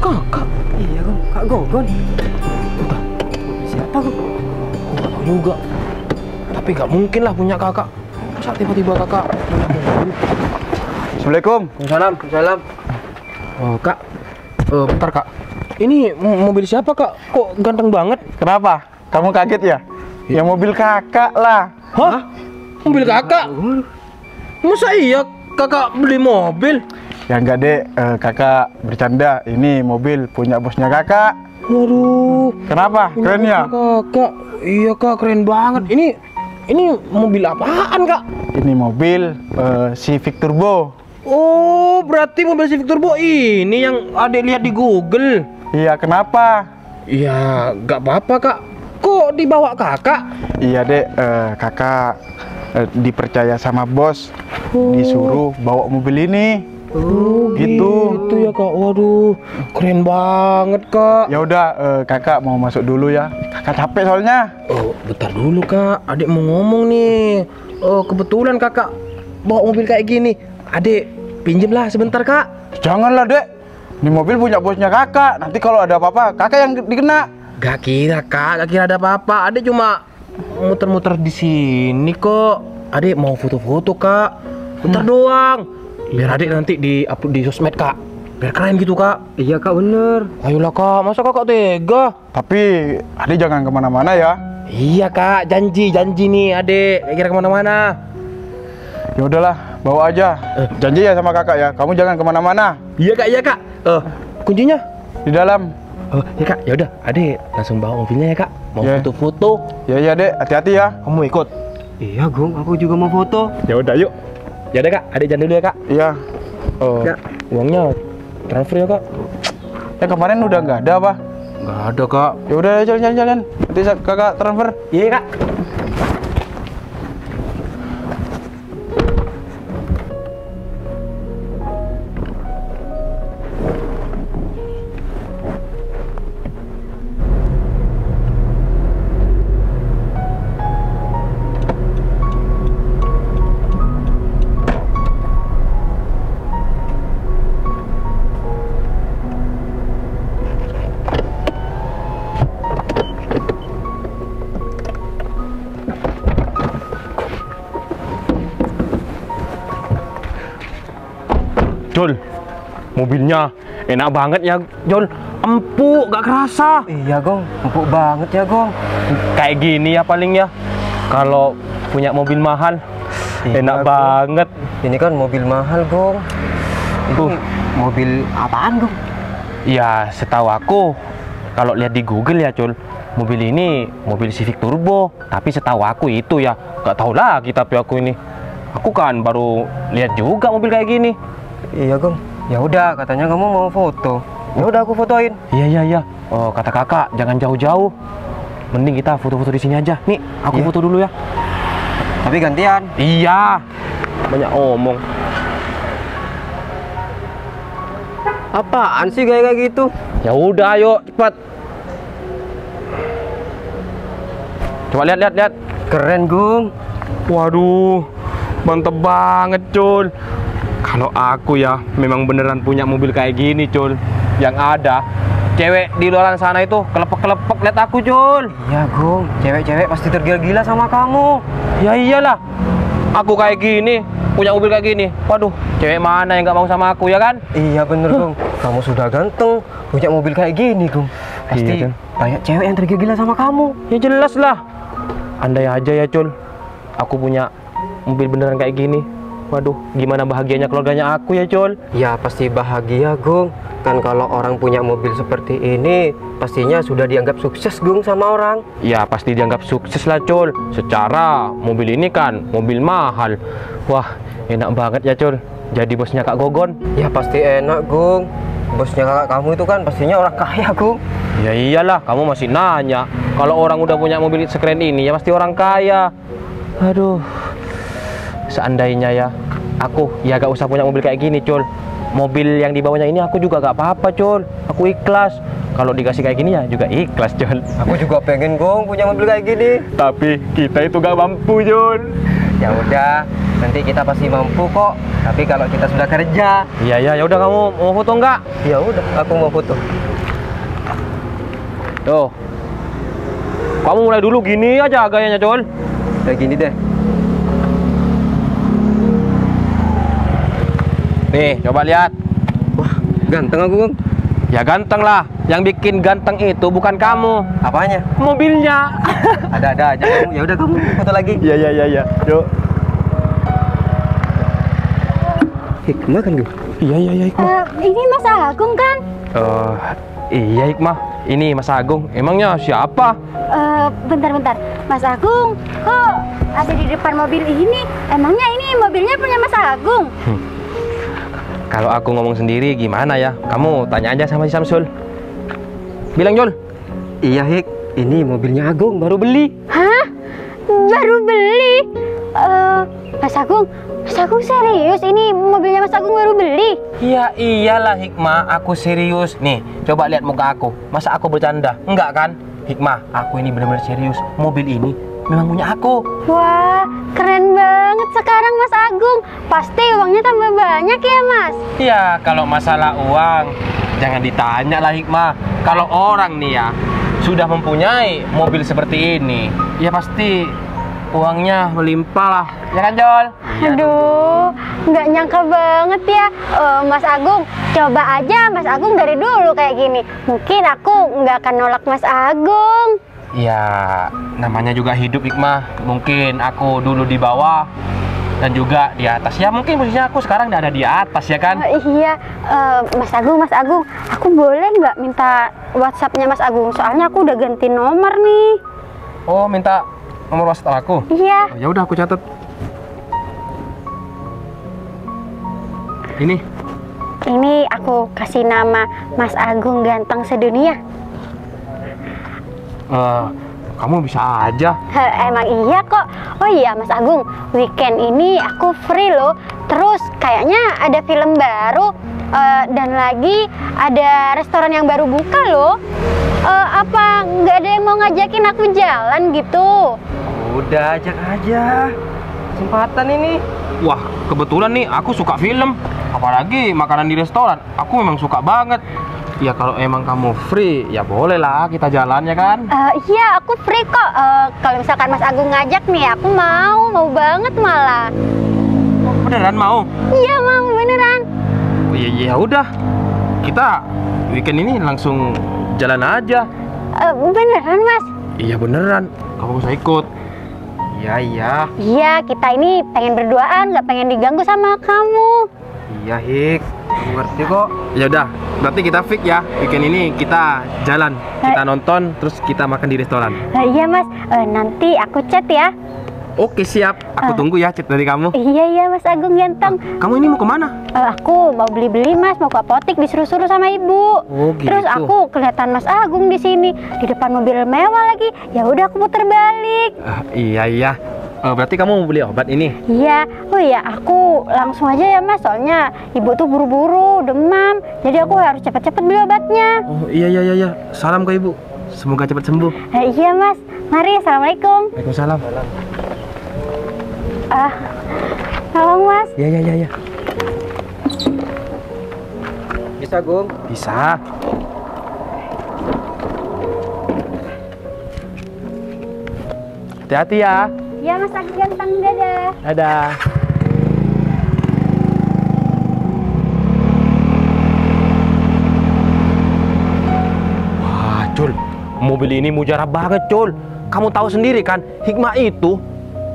Kakak? Iya Gong, Kak Gogon. Entah, Siapa Gong? aku nggak tahu juga. Tapi nggak mungkin lah punya kakak. Masa tiba-tiba kakak punya mobil? Assalamualaikum. Salam, salam. Oh, Kak. Bentar, Kak. Ini mobil siapa, Kak? Kok ganteng banget? Kenapa? Kamu kaget ya? Ya mobil kakak lah. Hah? Mobil kakak? Masa iya kakak beli mobil? Ya enggak dek, kakak bercanda. Ini mobil punya bosnya kakak. Waduh. Kenapa? Punya Keren ya? Kakak. Iya, Kak, keren banget. Ini mobil apaan, Kak? Ini mobil Civic Turbo. Oh, berarti mobil Civic Turbo ini yang adek lihat di Google. Iya, kenapa? Iya, nggak apa-apa, Kak. Kok dibawa kakak? Iya dek, kakak dipercaya sama bos, disuruh bawa mobil ini. Oh, gitu. Gitu ya, Kak. Waduh, keren banget, Kak. Ya udah, kakak mau masuk dulu ya. Kakak capek soalnya. Oh, bentar dulu, Kak. Adik mau ngomong nih. Oh, kebetulan kakak bawa mobil kayak gini. Adik, pinjemlah sebentar, Kak. Janganlah dek. Ini mobil punya bosnya kakak. Nanti kalau ada apa-apa, kakak yang dikena. Gak kira, Kak. Gak kira ada apa-apa. Adik cuma muter-muter di sini kok. Adik mau foto-foto, Kak. Bentar doang. Biar adik nanti di-upload di sosmed, Kak. Biar keren gitu, Kak. Iya Kak, bener. Ayolah, Kak. Masa kakak tega? Tapi adik jangan kemana-mana ya. Iya, Kak. Janji nih, adik. Gak kira kemana-mana. Ya udahlah, bawa aja. Janji ya sama kakak ya. Kamu jangan kemana-mana. Iya, Kak. Iya, Kak. Kuncinya? Di dalam. Oh, ya, Kak. Ya udah, adik langsung bawa mobilnya ya, Kak. Mau Ya. foto-foto. Ya ya dek, hati-hati ya. Kamu ikut? Iya Gong, aku juga mau foto. Ya udah, yuk. Ya udah, Kak. Adik jalan dulu ya, Kak. Iya. Oh, Ya. uangnya transfer ya, Kak. Ya kemarin udah nggak ada apa? Nggak ada, Kak. Ya udah jalan-jalan. Nanti kakak transfer. Iya, Kak. Jol, mobilnya enak banget ya, Jol. Empuk, gak kerasa. Iya Gong, empuk banget ya Gong. Kayak gini ya paling ya. Kalau punya mobil mahal, Iya, enak Gong. banget. Ini kan mobil mahal Gong. Ini mobil apaan Gong? Ya, setahu aku, kalau lihat di Google ya, Jol, mobil ini mobil Civic Turbo. Tapi setahu aku itu ya, gak tahu lagi tapi aku ini. Aku kan baru lihat juga mobil kayak gini. Iya Gong. Ya udah, katanya kamu mau foto. Ya udah aku fotoin. Iya. Oh, kata kakak, jangan jauh-jauh. Mending kita foto-foto di sini aja. Nih, aku Iya. foto dulu ya. Tapi gantian. Iya. Banyak omong. Apaan sih kayak gitu? Ya udah, ayo cepat. Coba lihat. Keren Gong. Waduh, mantep banget, Cul. Kalau aku ya memang beneran punya mobil kayak gini, Cul. Yang ada cewek di luar sana itu kelepek-kelepek lihat aku, Cul. Iya Gong, cewek-cewek pasti tergila-gila sama kamu. Ya iyalah. Aku kayak gini, punya mobil kayak gini. Waduh, cewek mana yang nggak mau sama aku ya kan? Iya bener Gong. Kamu sudah ganteng, punya mobil kayak gini Gong. Pasti Iya, kan? banyak cewek yang tergila-gila sama kamu. Ya jelas lah. Andai aja ya, Cul, aku punya mobil beneran kayak gini. Waduh, gimana bahagianya keluarganya aku ya, Cul. Ya pasti bahagia Gong. Kan kalau orang punya mobil seperti ini, pastinya sudah dianggap sukses Gong sama orang. Ya pasti dianggap sukses lah, Cul. Secara mobil ini kan mobil mahal. Wah, enak banget ya, Cul, jadi bosnya Kak Gogon. Ya pasti enak Gong. Bosnya kakak kamu itu kan pastinya orang kaya Gong. Ya iyalah, kamu masih nanya. Kalau orang udah punya mobil sekeren ini ya pasti orang kaya. Aduh, seandainya ya aku ya gak usah punya mobil kayak gini, Cul. Mobil yang dibawanya ini aku juga gak apa-apa, Cul. Aku ikhlas. Kalau dikasih kayak gini ya juga ikhlas, Cul. Aku juga pengen Gong punya mobil kayak gini. Tapi kita itu gak mampu, Jun. Ya udah, nanti kita pasti mampu kok. Tapi kalau kita sudah kerja. Iya iya, ya udah kamu mau foto nggak? Ya udah, aku mau foto. Tuh. Kamu mulai dulu gini aja gayanya, Col. Kayak gini deh. Nih, coba lihat. Wah, ganteng aku, Gong. Ya ganteng lah. Yang bikin ganteng itu bukan kamu, Apanya? mobilnya. Ada-ada aja kamu. Ya udah kamu foto lagi. Iya iya iya iya. Yuk. Hikmah kan, Gong? Iya iya iya, Hikmah. Ini Mas Agung kan? Iya Hikmah. Ini Mas Agung. Emangnya siapa? Bentar-bentar. Mas Agung, kok ada di depan mobil ini? Emangnya ini mobilnya punya Mas Agung? Kalau aku ngomong sendiri gimana ya? Kamu tanya aja sama si Samsul. Bilang, Jol. Iya, Hik. Ini mobilnya Agung, baru beli. Hah? Baru beli? Mas Agung serius? Ini mobilnya Mas Agung baru beli? Iya iyalah Hikmah, aku serius. Nih, coba lihat muka aku. Masa aku bercanda? Enggak kan? Hikmah, aku ini benar-benar serius. Mobil ini memang punya aku. Wah, keren banget sekarang Mas Agung. Pasti uangnya tambah banyak ya, Mas? Ya, kalau masalah uang, jangan ditanya lah Hikmah. Kalau orang nih ya, sudah mempunyai mobil seperti ini, ya pasti uangnya melimpah lah. Ya kan, Jol? Aduh, nggak nyangka banget ya, Mas Agung. Coba aja Mas Agung dari dulu kayak gini. Mungkin aku nggak akan nolak Mas Agung. Ya, namanya juga hidup Hikmah. Mungkin aku dulu di bawah dan juga di atas. Ya mungkin posisinya aku sekarang nggak ada di atas ya kan? Iya, Mas Agung, aku boleh nggak minta WhatsApp-nya Mas Agung? Soalnya aku udah ganti nomor nih. Oh, minta nomor WhatsApp aku? Iya. Oh, ya udah aku catat. Ini aku kasih nama Mas Agung ganteng sedunia. Kamu bisa aja. Emang iya kok. Oh iya Mas Agung, weekend ini aku free loh. Terus kayaknya ada film baru, dan lagi ada restoran yang baru buka loh. Apa nggak ada yang mau ngajakin aku jalan gitu? Udah, ajak aja. Kesempatan ini. Wah, kebetulan nih aku suka film. Apalagi makanan di restoran. Aku memang suka banget. Ya kalau emang kamu free, ya boleh lah kita jalan ya kan? Iya, aku free kok. Kalau misalkan Mas Agung ngajak nih, aku mau banget malah. Beneran mau? Iya mau beneran. Oh, iya udah. Kita weekend ini langsung jalan aja. Beneran Mas? Iya beneran. Kamu bisa ikut? Iya. Iya, kita ini pengen berduaan, nggak pengen diganggu sama kamu. Iya, Hik. Aku ngerti kok. Ya udah, berarti kita fix ya. Weekend ini kita jalan, kita nonton, terus kita makan di restoran. Iya Mas, nanti aku chat ya. Oke siap, aku tunggu ya chat dari kamu. Iya Mas Agung ganteng. Kamu ini mau kemana? Aku mau beli-beli Mas, mau ke apotek disuruh-suruh sama ibu. Oh, gitu. Terus aku kelihatan Mas Agung di sini di depan mobil mewah lagi. Ya udah aku putar balik. Iya. Berarti kamu mau beli obat ini? Iya. Oh iya, aku langsung aja ya Mas. Soalnya ibu tuh buru-buru demam. Jadi aku harus cepat-cepat beli obatnya. Oh iya. Salam ke ibu. Semoga cepat sembuh. Iya Mas. Mari, assalamualaikum. Waalaikumsalam. Tolong Mas. Iya. Bisa, Gung? Bisa. Hati-hati ya. Ya Mas Agung ganteng, dadah. Dadah. Wah, Cul. Mobil ini mujarab banget, Cul. Kamu tahu sendiri kan, Hikmah itu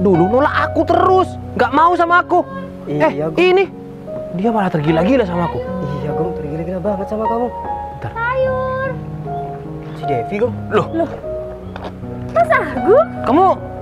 dulu nolak aku terus. Nggak mau sama aku. Iya, Gung. Ini. Dia malah tergila-gila sama aku. Iya, Gung. Tergila-gila banget sama kamu. Bentar. Sayur. Si Devi, Gung. Loh, Mas Agung?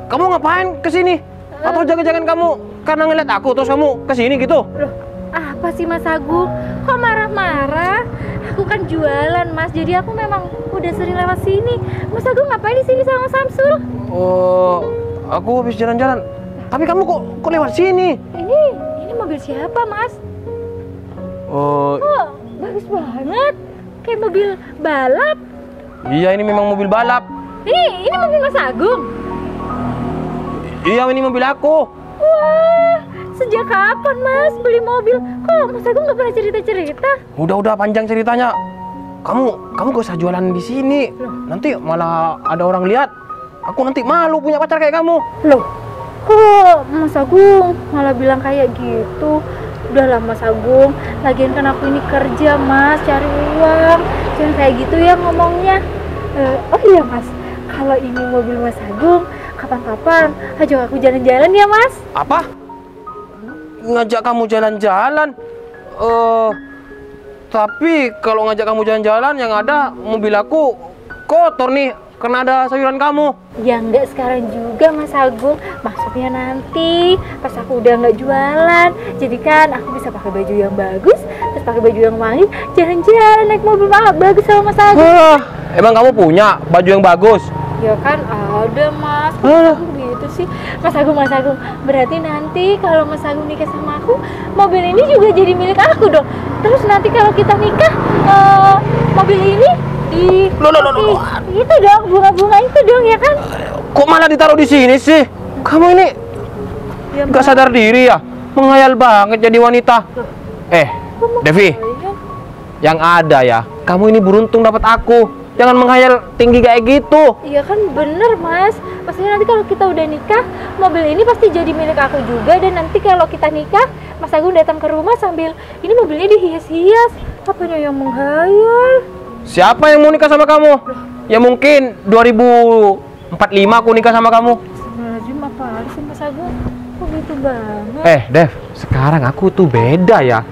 kamu ngapain kesini? Atau jangan-jangan kamu karena ngeliat aku terus kamu kesini gitu? Loh, apa sih Mas Agung? Kok marah-marah? Aku kan jualan Mas, jadi aku memang udah sering lewat sini. Mas Agung ngapain di sini sama Samsul? Oh, aku habis jalan-jalan. Tapi kamu kok lewat sini? Ini mobil siapa Mas? Oh, Kok bagus banget, kayak mobil balap. iya ini memang mobil balap. Ini mobil Mas Agung. Iya ini mobil aku. Wah, sejak kapan Mas beli mobil? Kok Mas Agung nggak pernah cerita-cerita? Udah panjang ceritanya. Kamu gak usah jualan di sini. Nanti malah ada orang lihat. Aku nanti malu punya pacar kayak kamu. Loh, kok Mas Agung malah bilang kayak gitu? Udahlah Mas Agung, lagian kan aku ini kerja Mas, cari uang. Jangan kayak gitu ya ngomongnya. Oh iya Mas, kalau ini mobil Mas Agung, kapan-kapan ajak aku jalan-jalan ya Mas. Apa? Ngajak kamu jalan-jalan? Tapi kalau ngajak kamu jalan-jalan yang ada mobil aku kotor nih karena ada sayuran kamu. Ya enggak sekarang juga Mas Agung, maksudnya nanti pas aku udah nggak jualan, jadi kan aku bisa pakai baju yang bagus, terus pakai baju yang wangi, jalan-jalan naik mobil bagus sama Mas Agung. Emang kamu punya baju yang bagus? Ya kan ada Mas, kok gitu sih Mas Agung. Berarti nanti kalau Mas Agung nikah sama aku, mobil ini juga jadi milik aku dong. Terus nanti kalau kita nikah, mobil ini Loh. itu dong, bunga-bunga itu dong ya kan? Kok malah ditaruh di sini sih? Kamu ini Ya, nggak sadar diri ya? Menghayal banget jadi wanita. Devi, yang ada ya, kamu ini beruntung dapat aku. Jangan menghayal tinggi kayak gitu. Iya kan bener Mas. Pastinya nanti kalau kita udah nikah, mobil ini pasti jadi milik aku juga. Dan nanti kalau kita nikah, Mas Agung datang ke rumah sambil ini mobilnya dihias-hias. Apanya yang menghayal? Siapa yang mau nikah sama kamu? Ya mungkin 2045 aku nikah sama kamu. Sebenarnya apa sih Mas Agung? Kok gitu banget? Dev, sekarang aku tuh beda ya.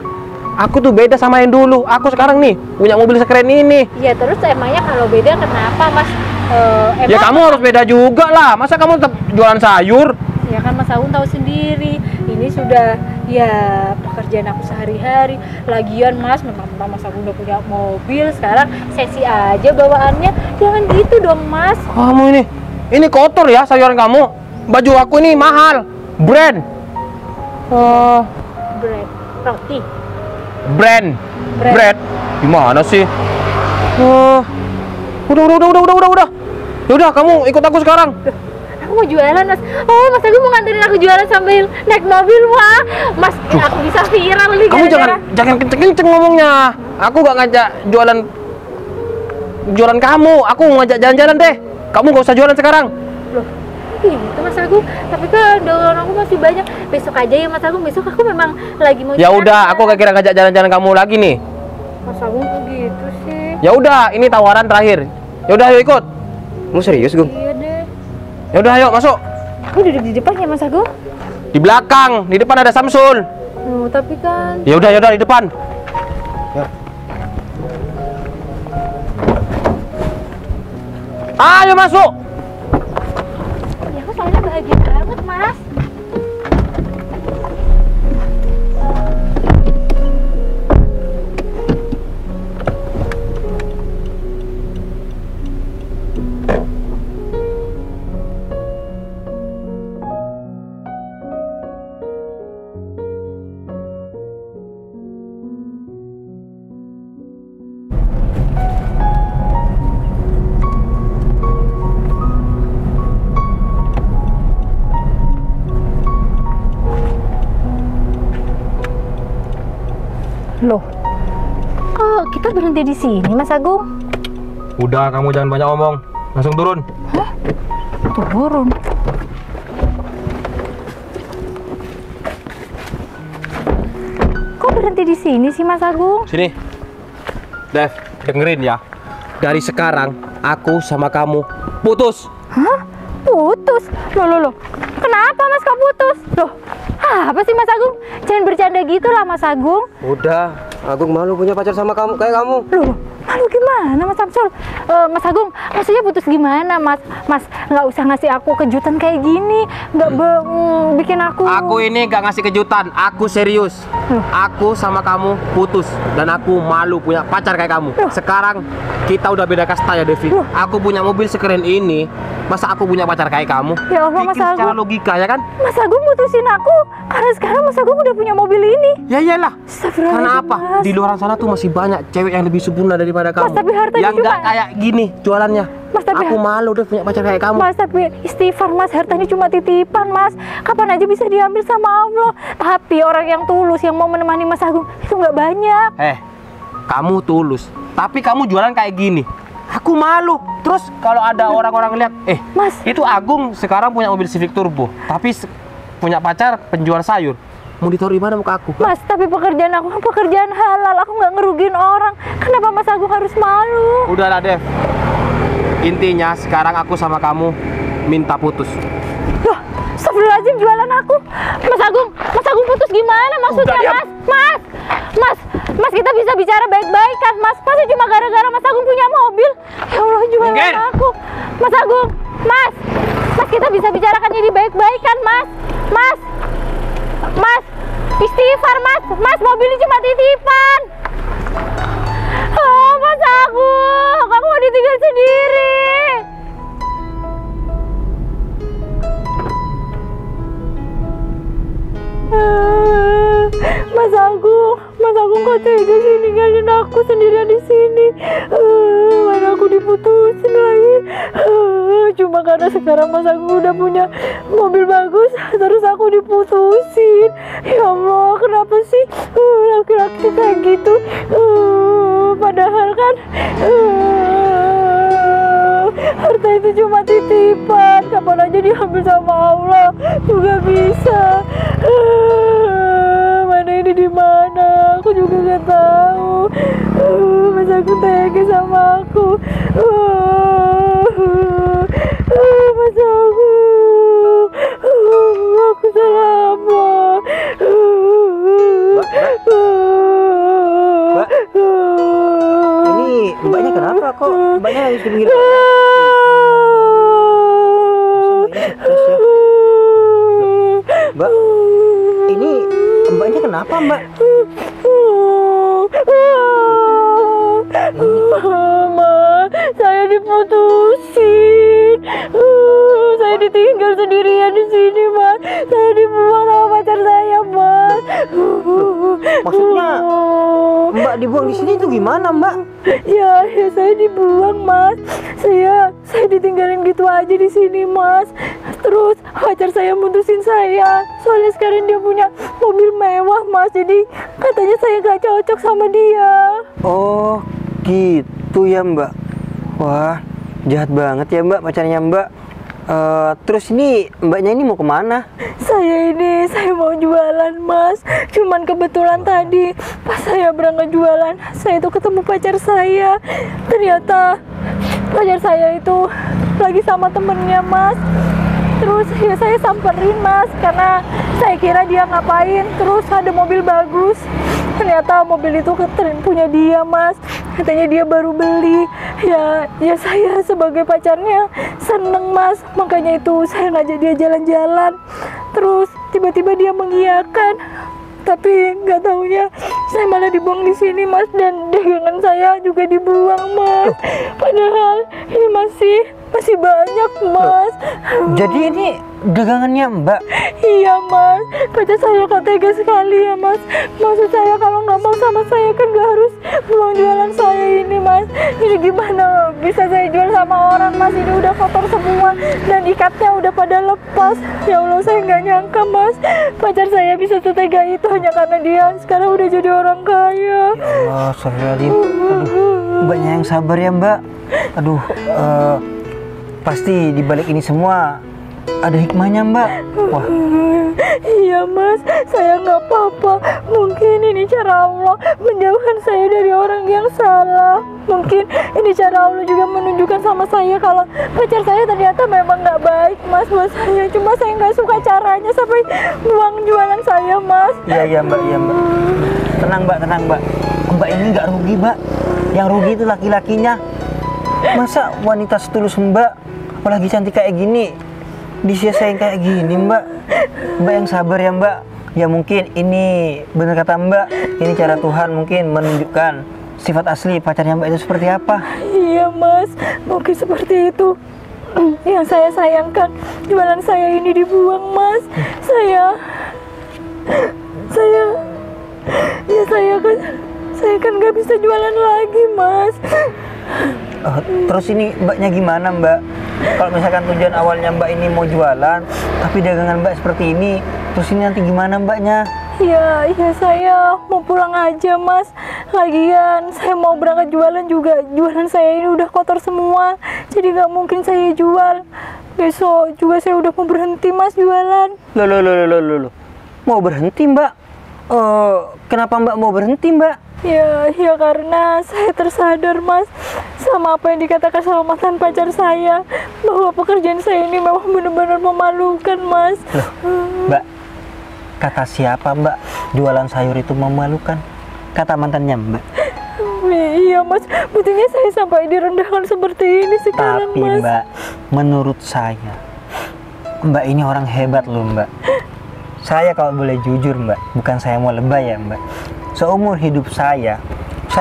Aku tuh beda sama yang dulu. Aku sekarang nih punya mobil sekeren ini. Ya terus emangnya kalau beda kenapa Mas? Ya kamu harus beda juga lah. Masa kamu tetap jualan sayur? Ya kan Mas Agung tahu sendiri. Ini sudah ya pekerjaan aku sehari-hari. Lagian Mas, memang Mas Agung udah punya mobil, sekarang seksi aja bawaannya. Jangan gitu dong Mas. Kamu ini kotor ya sayuran kamu. Baju aku ini mahal, brand. Bread, roti. Brand. Gimana sih? Udah. Yaudah, kamu ikut aku sekarang. Aku mau jualan Mas. Oh Mas Agung mau nganterin aku jualan sambil naik mobil. Wah Mas, aku bisa viral nih. Kamu jangan kenceng-kenceng ngomongnya. Aku gak ngajak jualan kamu. Aku ngajak jalan-jalan deh. Kamu gak usah jualan sekarang. Loh, gitu Mas Agung. Tapi kan dagangan aku masih banyak. Besok aja ya Mas Agung. Besok aku memang lagi mau. Ya udah, aku gak kira ngajak jalan-jalan kamu lagi nih. Mas Agung kok gitu sih? Ya udah, ini tawaran terakhir. Ya udah, ayo ikut. Kamu serius, Gung? Iya deh. Ya udah, ayo masuk. Aku duduk di depan ya Mas Agung? Di belakang, di depan ada Samsul. Tapi kan. Ya udah di depan. Ya. Ayo masuk. Ya aku soalnya bahagia banget Mas. Loh, kok kita berhenti di sini Mas Agung? Udah, kamu jangan banyak ngomong. Langsung turun. Hah? Turun? Kok berhenti di sini sih Mas Agung? Sini. Dev, dengerin ya. Dari sekarang, aku sama kamu putus. Hah? Putus? Loh. Kenapa Mas kok putus? Loh, apa sih Mas Agung? Jangan bercanda gitu lah Mas Agung. Udah, Agung malu punya pacar sama kamu kayak kamu. Loh, malu gimana Mas Samsul? Mas Agung, maksudnya putus gimana Mas? Mas, nggak usah ngasih aku kejutan kayak gini. Nggak bikin aku... Aku ini gak ngasih kejutan, aku serius. Aku sama kamu putus. Dan aku malu punya pacar kayak kamu. Sekarang kita udah beda kasta ya Devi. Aku punya mobil sekeren ini, masa aku punya pacar kayak kamu? Ya Allah Mas Pikir secara Agung. logika ya kan? Mas Agung mutusin aku karena sekarang Mas Agung udah punya mobil ini. Ya iyalah. Astagfirullahaladzim, Karena apa? Mas. Di luar sana tuh masih banyak cewek yang lebih sempurna daripada kamu. Tapi hartanya yang cuma- nggak kayak gini jualannya. Mas, tapi Aku malu udah punya pacar kayak kamu. Mas, tapi istighfar Mas, harta ini cuma titipan Mas. Kapan aja bisa diambil sama Allah. Tapi orang yang tulus yang mau menemani Mas Agung itu nggak banyak. Kamu tulus, tapi kamu jualan kayak gini. Aku malu. Terus kalau ada orang-orang lihat, Mas, itu Agung sekarang punya mobil Civic Turbo, tapi punya pacar penjual sayur. Mau ditaruh di mana muka aku? Mas, tapi pekerjaan aku pekerjaan halal. Aku nggak ngerugiin orang. Kenapa Mas Agung harus malu? Udahlah, Dev. Intinya sekarang aku sama kamu minta putus. Loh, astagfirullahaladzim, jualan aku. Mas Agung putus gimana maksudnya? Mas, kita bisa bicara baik-baik kan Mas? Pasti cuma gara-gara Mas Agung punya mobil. Ya Allah, jualan aku. Mas Agung, Mas, kita bisa bicarakan ini baik-baik kan Mas? Mas, istighfar Mas, mobil ini cuma titipan. Oh, Mas Agung, kamu mau ditinggal sendiri. Mas Agung kok tega sih ninggalin aku sendirian di sini. Mana aku diputusin lagi. Cuma karena sekarang Mas Agung udah punya mobil bagus, terus aku diputusin. Ya Allah, kenapa sih laki-laki kayak gitu? Padahal kan harta itu cuma titipan. Kapan aja diambil sama Allah juga bisa. Mana ini di mana? Aku juga nggak tahu. Mas Agung tega sama aku. Mas Agung, aku salah apa? Mbak, ini mbaknya kenapa kok? Mbaknya lagi sedih. Mbak, ini mbaknya kenapa Mbak? Mama, saya diputusin. Saya ditinggal sendirian di sini, Mas. Saya dibuang sama pacar saya, Mas. Maksudnya Mbak dibuang di sini itu gimana Mbak? Ya, saya dibuang, Mas. Saya ditinggalin gitu aja di sini, Mas. Terus pacar saya mutusin saya. Soalnya sekarang dia punya mobil mewah, Mas. Jadi katanya saya gak cocok sama dia. Oh, gitu ya Mbak. Wah, jahat banget ya Mbak pacarnya Mbak. Terus ini mbaknya ini mau kemana? Saya mau jualan, Mas. Cuman kebetulan tadi pas saya berangkat jualan, saya itu ketemu pacar saya. Ternyata pacar saya itu lagi sama temennya, Mas. Terus ya saya samperin, Mas, karena saya kira dia ngapain. Terus ada mobil bagus. Ternyata mobil itu punya dia, Mas. Katanya dia baru beli. Ya saya sebagai pacarnya seneng, Mas. Makanya itu saya ngajak dia jalan-jalan. Terus tiba-tiba dia mengiyakan. Tapi nggak taunya saya malah dibuang di sini, Mas. Dan dagangan saya juga dibuang, Mas. Padahal ini masih banyak, Mas. Jadi ini dagangannya Mbak? Iya, Mas. Pacar saya kok tega sekali ya, Mas. Maksud saya kalau nggak mau sama saya kan nggak harus buang jualan saya ini, Mas. Ini gimana bisa saya jual sama orang, Mas? Ini udah kotor semua dan ikatnya udah pada lepas. Ya Allah, saya nggak nyangka, Mas. Pacar saya bisa setega itu hanya karena dia sekarang udah jadi orang kaya. Ya Allah, astagfirullahaladzim. Aduh, mbaknya yang sabar ya Mbak. Aduh, pasti dibalik ini semua ada hikmahnya Mbak. Wah. Iya, Mas, saya nggak apa-apa. Mungkin ini cara Allah menjauhkan saya dari orang yang salah. Mungkin ini cara Allah juga menunjukkan sama saya kalau pacar saya ternyata memang nggak baik, Mas, buat saya. Cuma saya nggak suka caranya sampai buang jualan saya, Mas. Iya Mbak, iya Mbak. Tenang Mbak. Mbak ini nggak rugi Mbak. Yang rugi itu laki-lakinya. Masa wanita setulus Mbak, apalagi cantik kayak gini, disia-siain kayak gini Mbak. Mbak yang sabar ya Mbak. Ya mungkin ini benar kata Mbak, ini cara Tuhan mungkin menunjukkan sifat asli pacarnya Mbak itu seperti apa. Iya, Mas, mungkin seperti itu. Yang saya sayangkan jualan saya ini dibuang, Mas. Saya kan nggak bisa jualan lagi, Mas. Terus ini mbaknya gimana mbak? Kalau misalkan tujuan awalnya mbak ini mau jualan, tapi dagangan mbak seperti ini, terus ini nanti gimana mbaknya? Ya saya mau pulang aja mas. Lagian saya mau berangkat jualan juga, jualan saya ini udah kotor semua, jadi nggak mungkin saya jual. Besok juga saya udah mau berhenti mas jualan. Loh. Mau berhenti mbak? Kenapa mbak mau berhenti mbak? Ya karena saya tersadar mas sama apa yang dikatakan sama mantan pacar saya, bahwa pekerjaan saya ini memang benar-benar memalukan mas. Loh, mbak, kata siapa mbak jualan sayur itu memalukan? Kata mantannya mbak. Iya mas, buktinya saya sampai direndahkan seperti ini sekarang. Tapi mas, mbak, menurut saya mbak ini orang hebat loh mbak. Saya kalau boleh jujur mbak, bukan saya mau lebay ya mbak, seumur hidup saya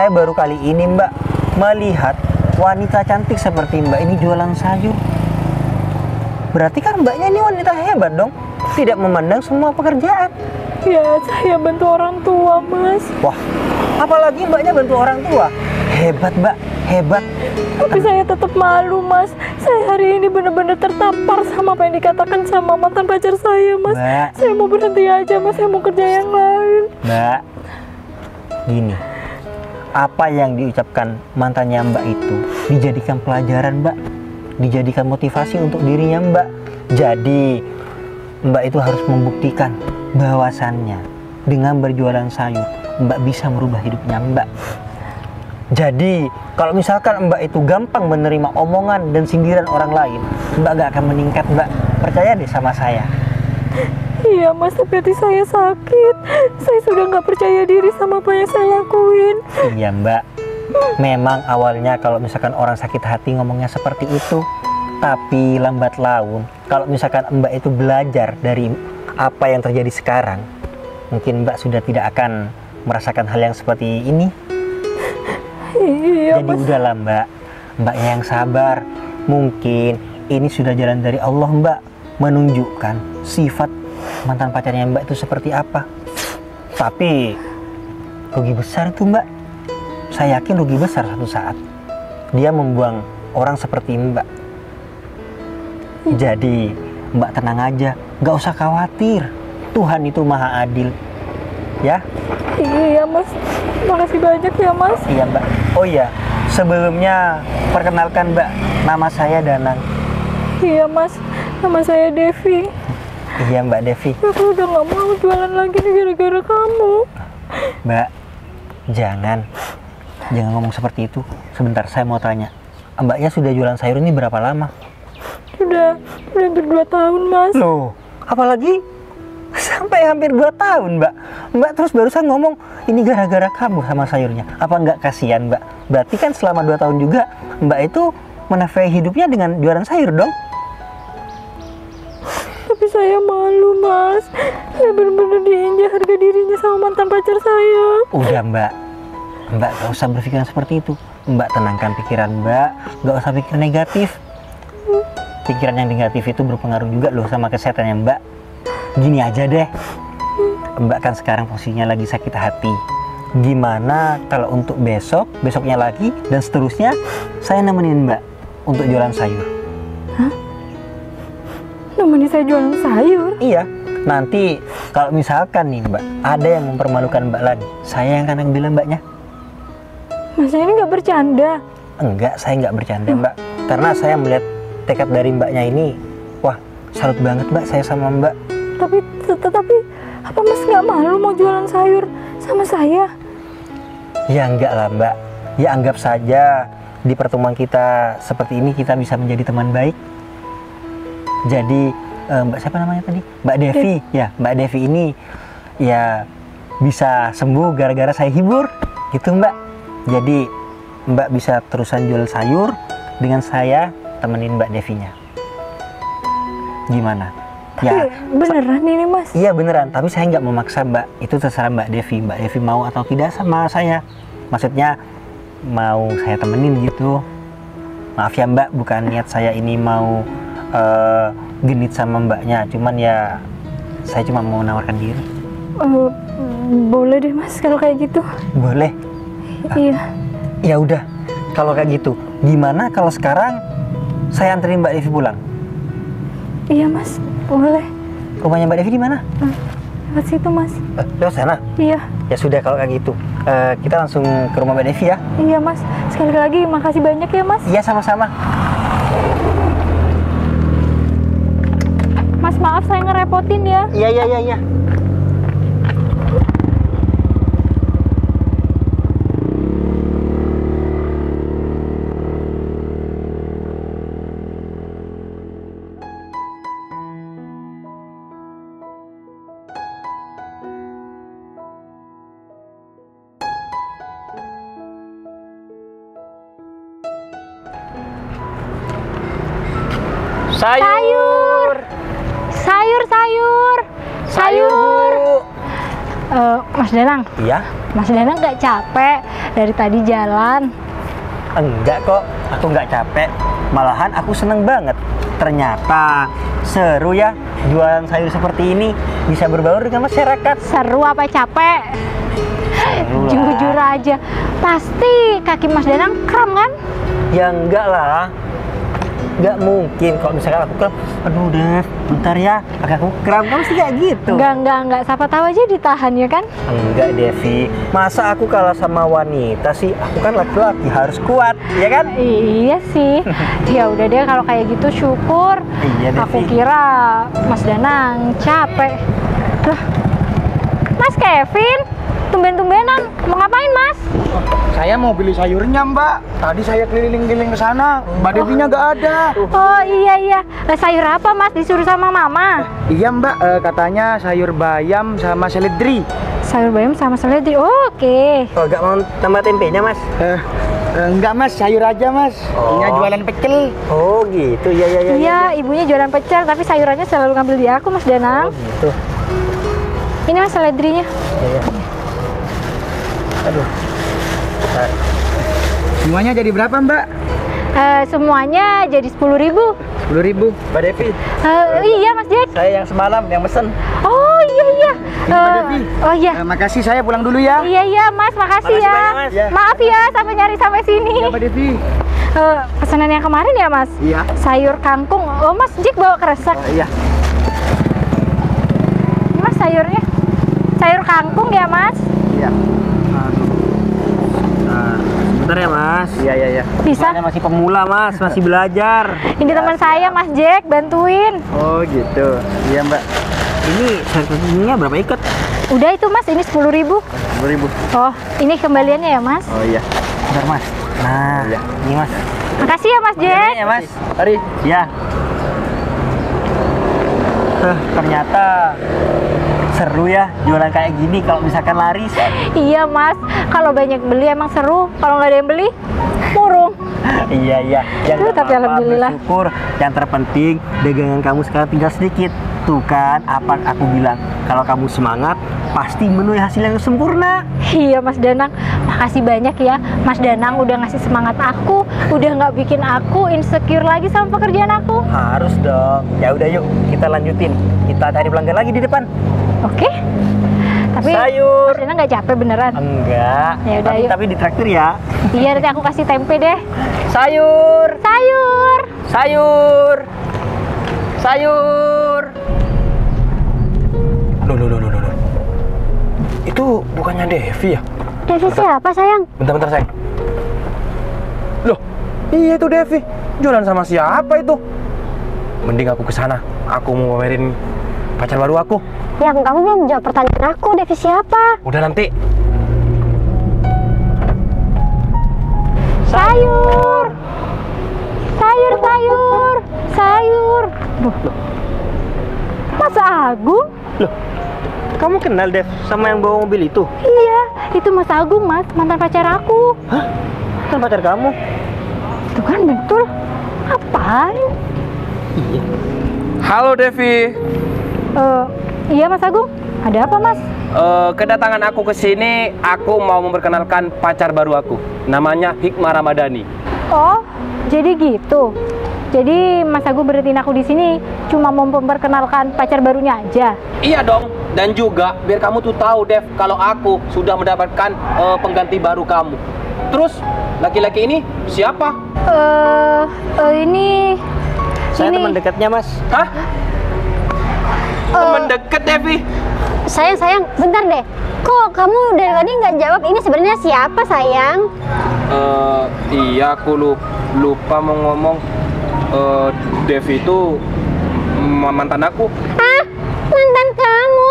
baru kali ini mbak melihat wanita cantik seperti mbak ini jualan sayur. Berarti kan mbaknya ini wanita hebat dong, tidak memandang semua pekerjaan. ya saya bantu orang tua mas. Wah, apalagi mbaknya bantu orang tua. Hebat mbak, hebat. Tapi saya tetap malu mas. Saya hari ini benar-benar tertampar sama apa yang dikatakan sama mantan pacar saya mas. Mbak. Saya mau berhenti aja mas, saya mau kerja yang lain. Mbak, gini, apa yang diucapkan mantannya mbak itu dijadikan pelajaran mbak, dijadikan motivasi untuk dirinya mbak. Jadi mbak itu harus membuktikan bahwasannya dengan berjualan sayur mbak bisa merubah hidupnya mbak. Jadi kalau misalkan mbak itu gampang menerima omongan dan sindiran orang lain, mbak gak akan meningkat mbak. Percaya deh sama saya. Iya mas, tapi hati saya sakit. Saya sudah nggak percaya diri sama apa yang saya lakuin. Iya mbak, memang awalnya kalau misalkan orang sakit hati ngomongnya seperti itu, tapi lambat laun kalau misalkan mbak itu belajar dari apa yang terjadi sekarang, mungkin mbak sudah tidak akan merasakan hal yang seperti ini. Iya Jadi mas. udahlah mbak, mbaknya yang sabar. Mungkin ini sudah jalan dari Allah mbak, menunjukkan sifat mantan pacarnya mbak itu seperti apa. Tapi rugi besar tuh mbak. Saya yakin rugi besar satu saat dia membuang orang seperti mbak. Jadi mbak tenang aja, gak usah khawatir. Tuhan itu maha adil. Ya. Iya mas, makasih banyak ya mas. Iya mbak. Oh iya, sebelumnya perkenalkan mbak, nama saya Danang. Iya mas, nama saya Devi. Iya mbak Devi. Aku udah nggak mau jualan lagi nih gara-gara kamu. Mbak, jangan ngomong seperti itu. Sebentar, saya mau tanya, mbaknya sudah jualan sayur ini berapa lama? Udah hampir 2 tahun mas. Loh, apalagi sampai hampir 2 tahun mbak. Mbak terus barusan ngomong ini gara-gara kamu sama sayurnya. Apa nggak kasihan mbak? Berarti kan selama 2 tahun juga mbak itu menafkahi hidupnya dengan jualan sayur dong. Tapi saya malu mas. Saya benar-benar diinjak harga dirinya sama mantan pacar saya. Udah mbak gak usah berpikiran seperti itu. Mbak tenangkan pikiran mbak, gak usah pikir negatif. Pikiran yang negatif itu berpengaruh juga loh sama kesehatannya mbak. Gini aja deh, mbak kan sekarang posisinya lagi sakit hati. Gimana kalau untuk besoknya lagi, dan seterusnya saya nemenin mbak untuk jualan sayur. Nemenin saya jualan sayur? Iya, nanti kalau misalkan nih mbak ada yang mempermalukan mbak lagi, saya yang akan bilang mbaknya. Mas ini nggak bercanda? Enggak, saya nggak bercanda mbak, karena saya melihat tekad dari mbaknya ini. Wah, salut banget mbak saya sama mbak. Tapi apa mas nggak malu mau jualan sayur sama saya? Ya enggak lah mbak, ya anggap saja di pertemuan kita seperti ini kita bisa menjadi teman baik. Jadi mbak siapa namanya tadi? Mbak Devi. Ya, mbak Devi ini ya bisa sembuh gara-gara saya hibur gitu mbak. Jadi mbak bisa terusan jual sayur dengan saya temenin mbak Devinya. Gimana? Ya, beneran ini mas? iya beneran, tapi saya nggak memaksa mbak. Itu terserah mbak Devi. Mbak Devi mau atau tidak sama saya. Maksudnya mau saya temenin gitu. Maaf ya mbak, bukan niat saya ini mau genit sama mbaknya. Cuman ya saya cuma mau menawarkan diri. Boleh deh mas kalau kayak gitu. Boleh? Iya. Ya udah, kalau kayak gitu gimana kalau sekarang saya anterin Mbak Devi pulang? Iya mas, boleh. Rumahnya Mbak Devi di mana? Lewat situ mas. Lewat sana? Iya. Ya sudah kalau kayak gitu. Kita langsung ke rumah Mbak Devi ya. Iya mas, sekali lagi makasih banyak ya mas. Iya sama-sama. Mas maaf saya ngerepotin ya. Iya. Sayur. Sayur. Mas Danang, Iya? Mas Danang nggak capek dari tadi jalan? Enggak kok, aku nggak capek. Malahan aku seneng banget. Ternyata seru ya jualan sayur seperti ini, bisa berbaur dengan masyarakat. Seru apa capek? Seru lah. Jujur aja, pasti kaki Mas Danang kram kan? Ya enggak lah. Nggak mungkin kalau misalkan aku kram. Aduh Dev, bentar ya, kaki aku kram. Kamu sih kayak gitu. Enggak. Siapa tahu aja ditahan ya kan? Enggak Devi, masa aku kalah sama wanita sih? Aku kan laki-laki, harus kuat, ya kan? Iya sih. Ya udah deh kalau kayak gitu syukur. Iya, Devi. Aku kira Mas Danang capek. Loh, Mas Kevin, tumben-tumbenan mau ngapain Mas? Saya mau beli sayurnya, Mbak. Tadi saya keliling-keliling ke sana, Mbak Devinya nggak ada. Oh iya. Sayur apa Mas disuruh sama Mama? Iya, Mbak. Katanya sayur bayam sama seledri. Sayur bayam sama seledri. Oke. Oh, nggak mau tambah tempenya Mas? Enggak, Mas. Sayur aja, Mas. Oh. Punya jualan pecel. Oh gitu, ya. Iya, ibunya jualan pecel tapi sayurannya selalu ngambil di aku Mas Danang. Oh gitu. Ini Mas seledrinya. Iya. Aduh. Semuanya jadi berapa, Mbak? Semuanya jadi 10.000. 10.000. Mbak Devi, Iya Mas Jack. saya yang semalam yang mesen. Oh iya. Ini Mbak Devi. Oh iya. Makasih, saya pulang dulu ya. Iya Mas, makasih Makasih ya. banyak, Mas. Ya. Maaf ya sampai nyari sampai sini. Iya, Mbak Devi. Pesanan yang kemarin ya Mas? Iya. Sayur kangkung. Oh Mas Jack bawa kresek. Iya. Ini Mas sayurnya. Sayur kangkung ya Mas? Iya. Bentar ya Mas. Iya. Bisa. Saya masih pemula Mas, masih belajar. Ini teman saya Mas Jack, bantuin. Oh, gitu. Iya, Mbak. Ini sayurnya berapa ikat? Udah itu Mas, ini 10.000. 10.000. Oh, ini kembaliannya ya Mas? Oh, iya. Bentar Mas. Nah, Iya. ini Mas. Makasih ya Mas Jack. Ya Mas. Mari. Ya. Ternyata seru ya jualan kayak gini kalau misalkan laris. Iya Mas, kalau banyak beli emang seru. Kalau nggak ada yang beli, murung. Iya. Ya, nggak Tapi apa-apa, alhamdulillah. bersyukur. Yang terpenting dagangan kamu sekarang tinggal sedikit. Tuh kan apa aku bilang, kalau kamu semangat pasti menuai hasil yang sempurna. Iya Mas Danang, makasih banyak ya Mas Danang udah ngasih semangat aku, udah nggak bikin aku insecure lagi sama pekerjaan aku. Harus dong. Ya udah yuk kita lanjutin. Kita cari pelanggan lagi di depan. Oke? Tapi Sayur. Mas Danang nggak capek beneran? Enggak. Ya udah, yuk. Tapi di traktir ya. Iya nanti aku kasih tempe deh. Sayur. Sayur. Loh. Itu bukannya Devi ya? Devi siapa sayang? Bentar sayang. Loh, iya itu Devi. Jualan sama siapa itu? Mending aku ke sana. Aku mau pamerin pacar baru aku. Yang kamu belum jawab pertanyaan aku, Devi siapa? Udah nanti. Sayur. Duh. Mas Agung? Loh, kamu kenal Dev sama yang bawa mobil itu? Iya, itu Mas Agung Mas, mantan pacar aku. Hah? Kan pacar kamu? Itu kan betul. Apaan? Halo Devi. Iya Mas Agung, ada apa Mas? Kedatangan aku ke sini, aku mau memperkenalkan pacar baru aku. Namanya Hikmah Ramadhani. Oh, jadi gitu. Jadi Mas Agung berhentiin aku di sini cuma mau memperkenalkan pacar barunya aja. Iya dong. Dan juga biar kamu tuh tahu Dev, kalau aku sudah mendapatkan pengganti baru kamu. Terus Terus laki-laki ini siapa? Ini Saya ini. teman dekatnya, Mas. Hah? Teman deket Devi? Sayang, bentar deh. Kok kamu dari tadi nggak jawab ini sebenarnya siapa, sayang? Iya, aku lupa mau ngomong. Devi itu mantan aku. Ah, mantan kamu?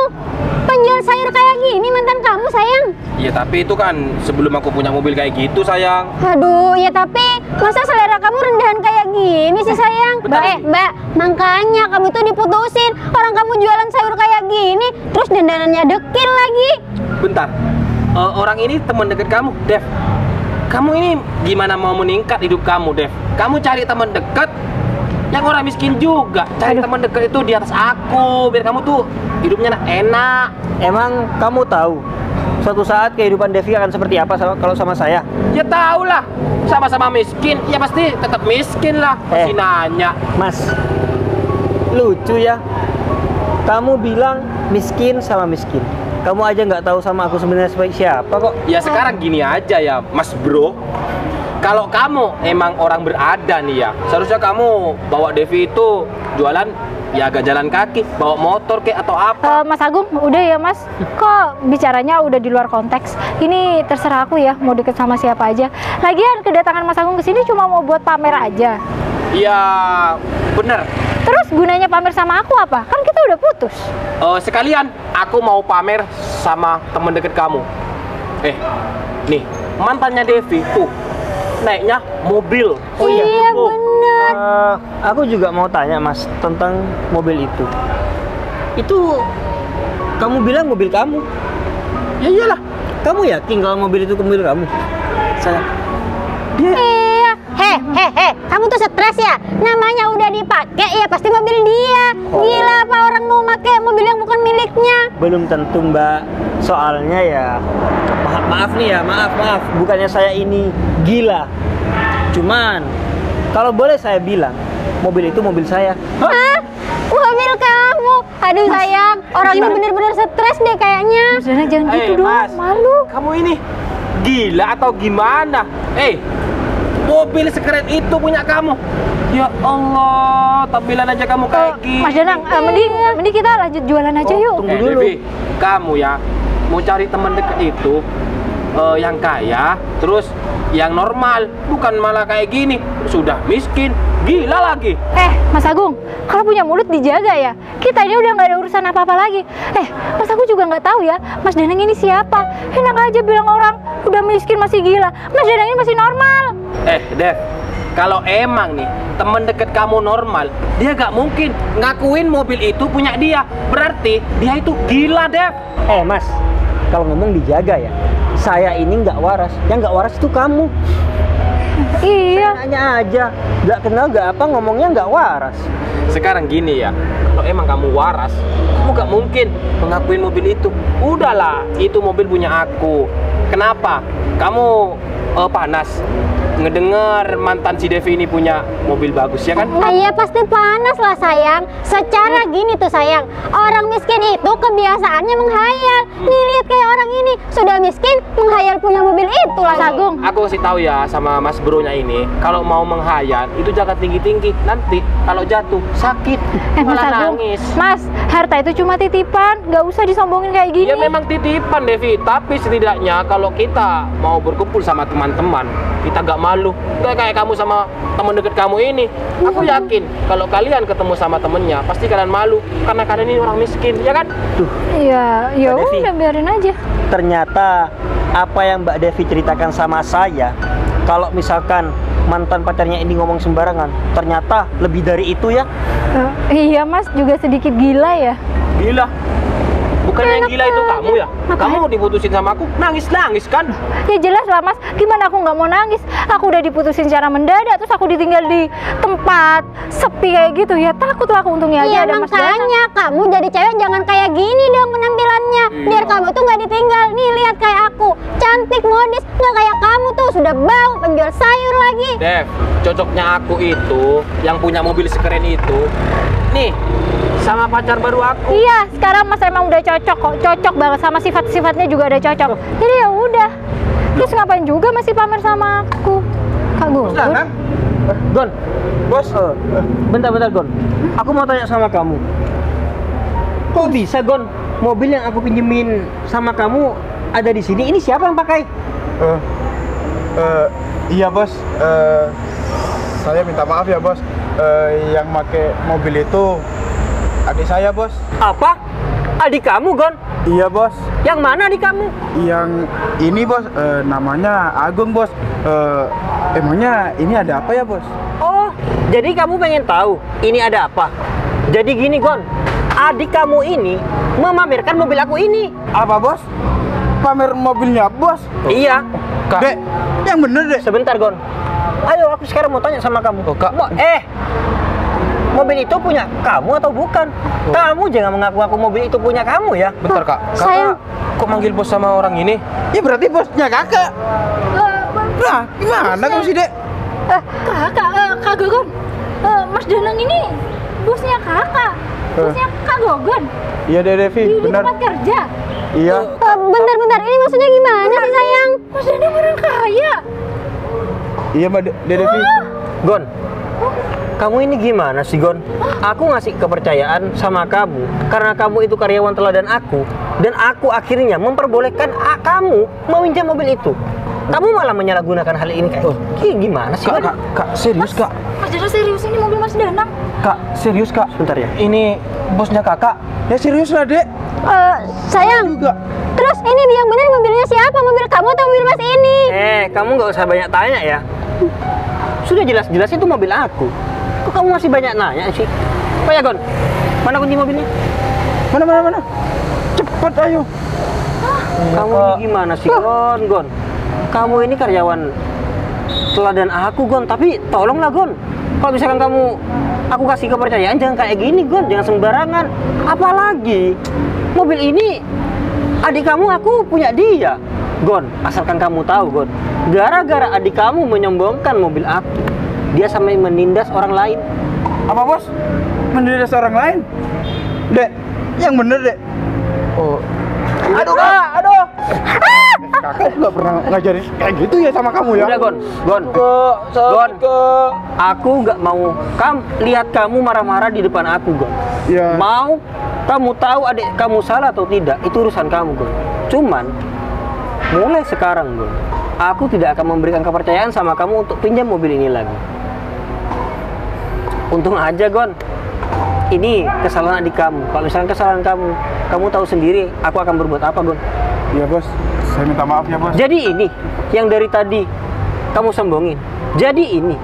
Penjual sayur kayak gini mantan kamu, sayang? Iya, tapi itu kan sebelum aku punya mobil kayak gitu, sayang. Aduh, ya tapi masa selera kamu rendahan kayak gini sih, sayang? Bentar. Mbak, makanya kamu tuh diputusin. Orang kamu jualan sayur kayak gini, terus dandanannya dekil lagi. Bentar. Orang ini teman dekat kamu, Dev. Kamu ini gimana mau meningkat hidup kamu, Dev? Kamu cari teman dekat yang orang miskin juga. Cari teman dekat itu di atas aku, biar kamu tuh hidupnya enak. Emang kamu tahu suatu saat kehidupan Devi akan seperti apa kalau sama saya? Ya tau lah, sama-sama miskin, ya pasti tetap miskin lah. Masih nanya. Mas, lucu ya. Kamu bilang miskin sama miskin. Kamu aja nggak tahu sama aku sebenarnya sebagai siapa kok. Ya sekarang gini aja ya, Mas Bro. Kalau kamu emang orang berada nih ya, seharusnya kamu bawa Devi itu jualan ya agak jalan kaki, bawa motor kek atau apa. Mas Agung, udah ya Mas. Kok bicaranya udah di luar konteks? Ini terserah aku ya, mau deket sama siapa aja. Lagian kedatangan Mas Agung ke sini cuma mau buat pamer aja. Iya, bener. Terus gunanya pamer sama aku apa? Kan kita udah putus. Sekalian, aku mau pamer sama temen deket kamu. Nih, mantannya Devi tuh naiknya mobil. Oh iya, Iya, bener. Aku juga mau tanya Mas tentang mobil itu. Itu kamu bilang mobil kamu? Ya iyalah. Kamu yakin kalau mobil itu mobil kamu? Saya. Iya. Kamu tuh stres ya? Namanya udah dipakai ya pasti mobil dia. Gila apa orang mau pakai mobil yang bukan miliknya? Belum tentu Mbak. Soalnya ya maaf nih ya, maaf. Bukannya saya ini gila. Cuman kalau boleh saya bilang, mobil itu mobil saya. Hah? Mobil kamu? Aduh sayang, orang ini bener-bener stres deh kayaknya. Jangan gitu dong, Mas, malu. kamu ini gila atau gimana? Mobil sekeren itu punya kamu. Ya Allah, tampilan aja kamu kayak gini. Mas Danang, mending kita lanjut jualan aja yuk. Tunggu dulu. Devi, kamu ya mau cari teman deket itu yang kaya, terus yang normal, bukan malah kayak gini. Sudah miskin, gila lagi. Mas Agung, kalau punya mulut dijaga ya. Kita ini udah nggak ada urusan apa-apa lagi. Mas Agung juga nggak tahu ya, Mas Danang ini siapa. Enak aja bilang orang udah miskin masih gila. Mas Danang ini masih normal. Dev, kalau emang nih temen deket kamu normal, dia gak mungkin ngakuin mobil itu punya dia. Berarti dia itu gila, Dev. Mas, kalau ngomong dijaga ya. Saya ini nggak waras. Yang nggak waras itu kamu. Iya. Nanya aja. Nggak kenal nggak apa ngomongnya nggak waras. Sekarang gini ya, kalau emang kamu waras, kamu gak mungkin mengakuin mobil itu. Udahlah, itu mobil punya aku. Kenapa? Kamu panas ngedenger mantan si Devi ini punya mobil bagus, ya kan? Iya pasti panas lah sayang. Secara gini tuh sayang, orang miskin itu kebiasaannya menghayal. Nih lihat kayak orang ini sudah miskin menghayal punya mobil itu lagi. Mas Agung, Aku kasih tahu ya sama Mas Bro-nya ini, kalau mau menghayal itu jangan tinggi-tinggi. Nanti kalau jatuh sakit, Mas malah Agung, nangis. Mas, harta itu cuma titipan, nggak usah disombongin kayak gini. Ya memang titipan Devi, tapi setidaknya kalau kita mau berkumpul sama teman-teman, kita gak malu. Gak kayak kamu sama teman deket kamu ini. Aku yakin kalau kalian ketemu sama temennya, pasti kalian malu karena kalian ini orang miskin, ya kan? Iya, ya Mbak Devi. udah biarin aja. Ternyata apa yang Mbak Devi ceritakan sama saya, kalau misalkan mantan pacarnya ini ngomong sembarangan, ternyata lebih dari itu ya. Iya Mas, juga sedikit gila ya. Gila. Bukan yang gila itu kamu ya? Kamu diputusin sama aku, nangis-nangis kan? Ya jelas lah Mas, gimana aku nggak mau nangis? Aku udah diputusin secara mendadak, terus aku ditinggal di tempat sepi kayak gitu. Ya takut lah aku untungnya aja Iya ada Mas Danang. makanya kamu jadi cewek jangan kayak gini dong penampilannya. Biar kamu tuh nggak ditinggal. Nih lihat kayak aku, cantik modis, nggak kayak kamu tuh sudah bau penjual sayur lagi. Dev, cocoknya aku itu yang punya mobil sekeren itu. Nih, sama pacar baru aku. Iya, sekarang Mas emang udah cocok kok, cocok banget sama sifat-sifatnya juga udah cocok. Jadi ya udah. Terus ngapain juga masih pamer sama aku? Kak Gugun? Gon, bos. Bentar Gon. Aku mau tanya sama kamu. Kok bisa Gon? Mobil yang aku pinjemin sama kamu ada di sini. Ini siapa yang pakai? Iya bos. Saya minta maaf ya bos. Yang pakai mobil itu adik saya bos. Apa? Adik kamu Gon? Iya bos. Yang mana adik kamu? Yang ini bos, namanya Agung bos. Emangnya ini ada apa ya bos? Oh, jadi kamu pengen tahu ini ada apa? Jadi gini Gon, adik kamu ini memamerkan mobil aku ini. Apa bos? Pamer mobilnya bos? Iya. Dek, yang bener dek. Sebentar Gon. Ayo aku sekarang mau tanya sama kamu. Kak. Mobil itu punya kamu atau bukan? Kamu jangan mengaku-ngaku mobil itu punya kamu ya. Bentar Kak, Sayang. Kakak kok manggil bos sama orang ini? Ya berarti bosnya kakak. Nah, gimana kamu sih dek? Kak Gugun. Mas Danang ini bosnya kakak. Bosnya Kak Gugun. Iya dek Devi, Di benar. tempat kerja. Iya. Bentar, ini maksudnya gimana sih sayang? Mas Danang orang kaya. Iya mbak Dek Devi. Gon, kamu ini gimana sih Gon? Aku ngasih kepercayaan sama kamu karena kamu itu karyawan teladan aku, dan aku akhirnya memperbolehkan kamu meminjam mobil itu. Kamu malah menyalahgunakan hal ini kayak gimana sih Gon? Kak, serius Kak? Mas Danang serius, ini mobil Mas Danang. Kak, serius Kak? Sebentar ya. Ini bosnya kakak. Ya serius lah dek. Sayang. Juga. Terus ini yang benar mobilnya siapa? Mobil kamu atau mobil Mas ini? Kamu nggak usah banyak tanya ya. Sudah jelas-jelas itu mobil aku. Kok kamu masih banyak nanya sih? Oh ya Gon, mana kunci mobilnya? Mana? Cepet ayo. Kamu ini gimana sih Gon? Kamu ini karyawan teladan aku Gon, tapi tolonglah Gon. Kalau misalkan aku kasih kepercayaan jangan kayak gini Gon, jangan sembarangan. Apalagi mobil ini adik kamu aku punya dia. Gon, asalkan kamu tahu Gon, gara-gara adik kamu menyombongkan mobil aku, dia sampai menindas orang lain. Apa bos? Mendidik orang lain? Dek, yang bener dek. Oh. Aduh kak, aduh. Kakak nggak pernah ngajarin kayak gitu ya sama kamu ya? Udah Gon, aku nggak mau lihat kamu marah-marah di depan aku Gon. Ya. Mau kamu tahu adik kamu salah atau tidak, itu urusan kamu Gon. Cuman mulai sekarang Gon, aku tidak akan memberikan kepercayaan sama kamu untuk pinjam mobil ini lagi. Untung aja Gon, ini kesalahan adik kamu. Kalau misalnya kesalahan kamu tahu sendiri aku akan berbuat apa Gon. Iya bos, saya minta maaf ya bos. Jadi ini yang dari tadi kamu sombongin. Jadi ini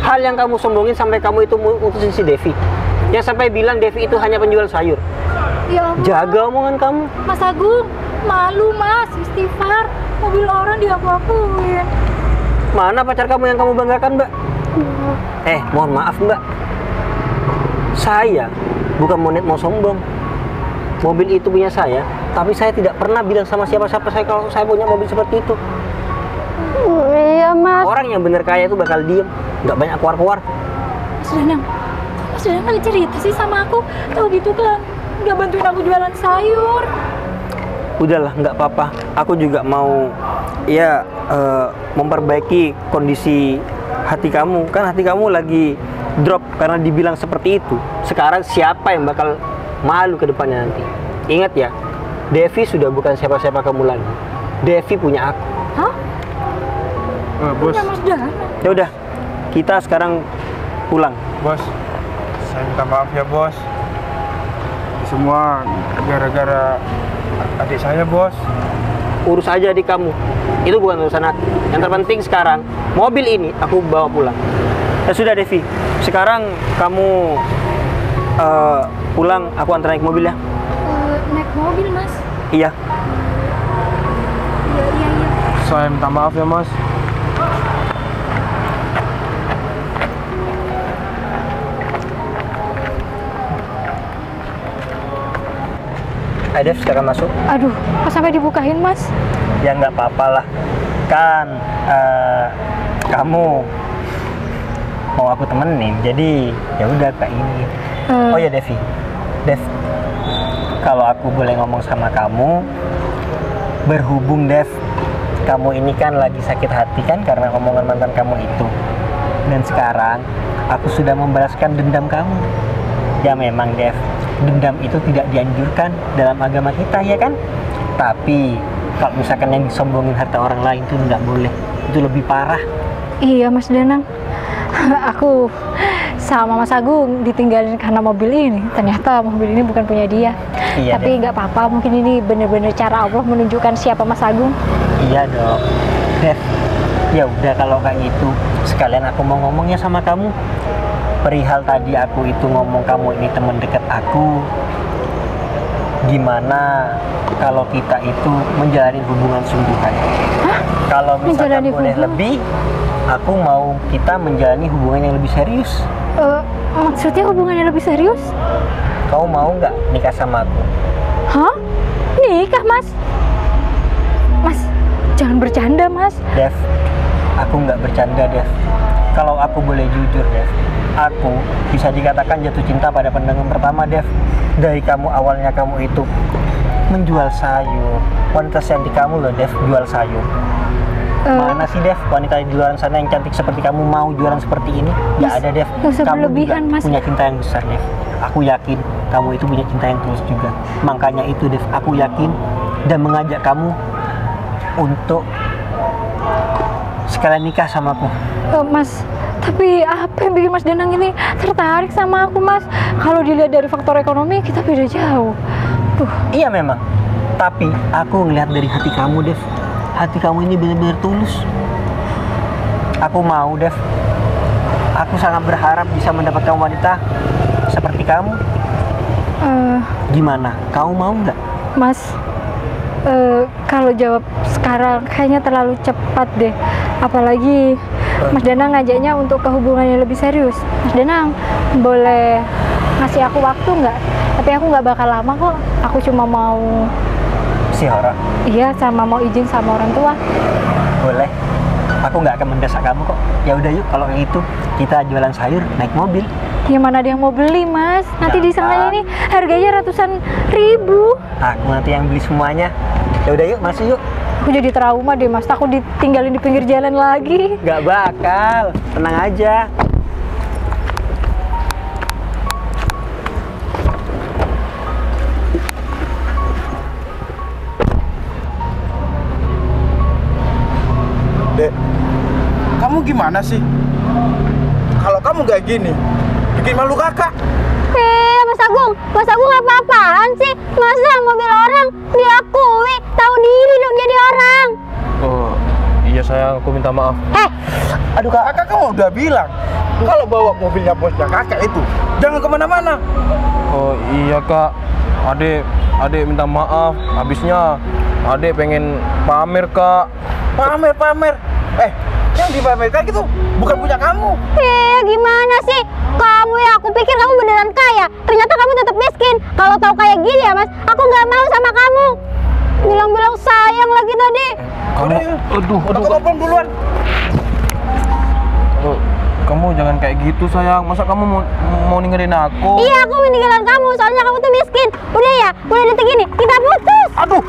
hal yang kamu sombongin sampai kamu itu mutusin si Devi, yang sampai bilang Devi itu hanya penjual sayur. Ya ampun. Jaga omongan kamu. Mas Agung, malu Mas, istighfar. Mobil orang diaku-akuin. Mana pacar kamu yang kamu banggakan, Mbak? Mohon maaf, Mbak. Saya bukan mau sombong. Mobil itu punya saya, tapi saya tidak pernah bilang sama siapa-siapa saya kalau saya punya mobil seperti itu. Iya Mas. Orang yang bener kaya itu bakal diem, nggak banyak keluar-keluar. Mas Danang nggak cerita sih sama aku. Tahu gitu kan, nggak bantuin aku jualan sayur. Udahlah, nggak apa-apa. Aku juga mau memperbaiki kondisi hati kamu. Kan hati kamu lagi drop karena dibilang seperti itu. Sekarang siapa yang bakal malu ke depannya nanti? Ingat ya, Devi sudah bukan siapa-siapa kamu lagi. Devi punya aku. Hah? Bos, Punya Mas Danang? Ya udah, kita sekarang pulang. bos, saya minta maaf ya bos. Semua gara-gara adik saya bos. Urus aja adik kamu. Itu bukan urusan aku. Yang terpenting sekarang, mobil ini aku bawa pulang. Ya sudah Devi, sekarang kamu pulang, aku antar naik mobil ya. Naik mobil Mas? Iya. Iya. Saya minta maaf ya Mas. Ayo Dev, sekarang masuk. Aduh, kok sampai dibukain Mas? Ya nggak apa-apa lah. Kan kamu mau aku temenin, jadi ya udah kayak ini. Oh ya Devi, kalau aku boleh ngomong sama kamu, berhubung Dev, kamu ini kan lagi sakit hati kan karena omongan mantan kamu itu. Dan sekarang aku sudah membalaskan dendam kamu. Ya memang Dev, dendam itu tidak dianjurkan dalam agama kita ya kan. Tapi kalau misalkan yang disombongin harta orang lain itu nggak boleh. Itu lebih parah. Iya Mas Danang, aku sama Mas Agung ditinggalin karena mobil ini. Ternyata mobil ini bukan punya dia. Iya, Tapi nggak apa-apa, mungkin ini bener-bener cara Allah menunjukkan siapa Mas Agung. Iya dong, Dev. Ya udah kalau kayak gitu, sekalian aku mau ngomongnya sama kamu. Perihal tadi aku itu ngomong kamu ini teman dekat aku. Gimana kalau kita itu menjalani hubungan sungguhan? Kalau misalkan Menjalani boleh hubungan? lebih, aku mau kita menjalani hubungan yang lebih serius. Maksudnya hubungannya lebih serius? Kau mau nggak nikah sama aku? Hah? Nikah Mas? Mas, jangan bercanda Mas. Dev, aku nggak bercanda Dev. Kalau aku boleh jujur Dev, aku bisa dikatakan jatuh cinta pada pandangan pertama Dev. Dari kamu awalnya kamu itu menjual sayur. Wanita cantik kamu loh Dev, jual sayur. Mana sih Dev wanita di luar sana yang cantik seperti kamu mau jualan seperti ini? Nggak ada Dev. nggak usah Kamu juga berlebihan, Mas. punya cinta yang besar Dev. Aku yakin kamu itu punya cinta yang tulus juga. Makanya itu Dev, aku yakin dan mengajak kamu untuk sekalian nikah sama aku. Mas, tapi apa yang bikin Mas Danang ini tertarik sama aku Mas? Kalau dilihat dari faktor ekonomi kita beda jauh. Iya memang, tapi aku ngelihat dari hati kamu Dev. Hati kamu ini benar-benar tulus. Aku mau Dev. Aku sangat berharap bisa mendapatkan wanita seperti kamu. Gimana? Kamu mau nggak? Mas, kalau jawab sekarang kayaknya terlalu cepat deh. Apalagi Mas Danang ngajaknya untuk ke hubungan yang lebih serius. Mas Danang boleh ngasih aku waktu nggak? Tapi aku nggak bakal lama kok. Aku cuma mau, Sihara, iya, sama mau izin sama orang tua. boleh. Aku nggak akan mendesak kamu kok. Ya udah yuk, kalau gitu kita jualan sayur naik mobil. Ya mana ada yang mau beli Mas? Nanti di sana ini harganya ratusan ribu. Aku nanti yang beli semuanya. Ya udah yuk, masuk yuk. Aku jadi trauma deh Mas. Aku ditinggalin di pinggir jalan lagi. Nggak bakal, tenang aja. Dek, kamu gimana sih? Kalau kamu kayak gini, bikin malu kakak. Mas Agung apa-apaan sih? Masa mobil orang diakui? Tahu diri dong jadi orang. Oh, iya sayang, aku minta maaf. Aduh kakak, kamu udah bilang kalau bawa mobilnya bosnya kakak itu jangan kemana-mana. Oh iya kak, adek minta maaf. Habisnya adek pengen pamer kak. Pamer. Yang dipamerkan itu bukan punya kamu. Gimana sih? Kamu ya, aku pikir kamu beneran kaya. Ternyata kamu tetap miskin. Kalau tahu kayak gini ya Mas, aku nggak mau sama kamu. Bilang-bilang sayang lagi tadi. Kamu, aduh. Aku ngomong duluan. Oh, kamu jangan kayak gitu sayang. Masa kamu mau ninggalin aku? Iya, aku meninggalkan kamu. Soalnya kamu tuh miskin. Udah ya, mulai detik ini kita putus. Aduh,